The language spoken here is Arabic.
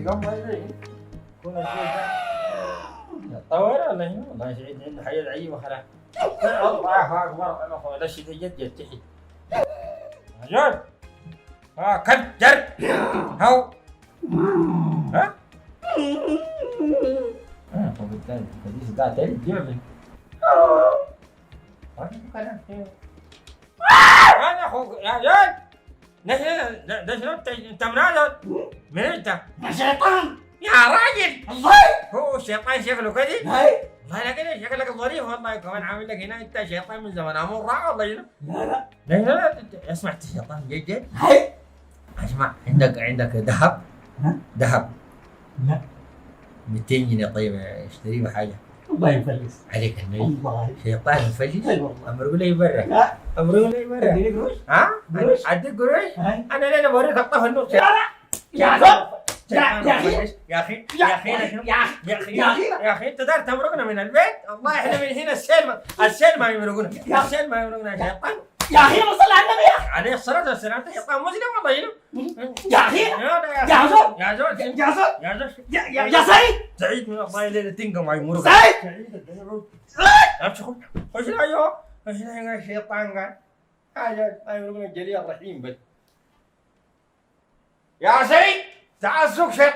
اللي قام ما يدري كنا البيت طويل ولا هنا والله سعيد عنده حياة عجيبة خلاص الله أكبر أنا هذا الشيء يجد تحت جد كجر هو ها فبالتالي فدي سداد تاني جيبه أنا أخوك يا جد ده شنو أنت منادى من أنت؟ يا شيطان يا راجل الله هو الشيطان شكله كذي؟ هاي والله لا كده شكلك ظريف والله كمان عامل لك هنا أنت شيطان من زمان أمور راح والله هنا لا لا اسمع أنت شيطان جد هاي اسمع عندك ذهب ها؟ ذهب لا 200 جنيه طيب اشتري له حاجه الله يفلس عليك الميت الله شيطان مفلس اي والله امرق لي برا لا امرق لي برا اديني قروش ها قروش. اديك قروش هاي انا لين بوريك الطف النص يا زلمه يا اخي يا اخي يا يا اخي يا اخي يا اخي يا أخي. يا اخي انت دار تمرقنا من البيت والله احنا من هنا السيل ما يمرقنا السيل ما يمرقنا يا شيطان يا اخي صل على النبي يا اخي عليه الصلاه والسلام انت شيطان مسلم والله هنا يا اخي يا زول. يا زول يا زول يا زول يا سعيد سعيد من الله الليله تنقم معي مرقه سعيد امشي خش لا ايوه خش لا الشيطان قال حاجه ما يقولون الجليل الرحيم بس يا سعيد تعال سوق شيطان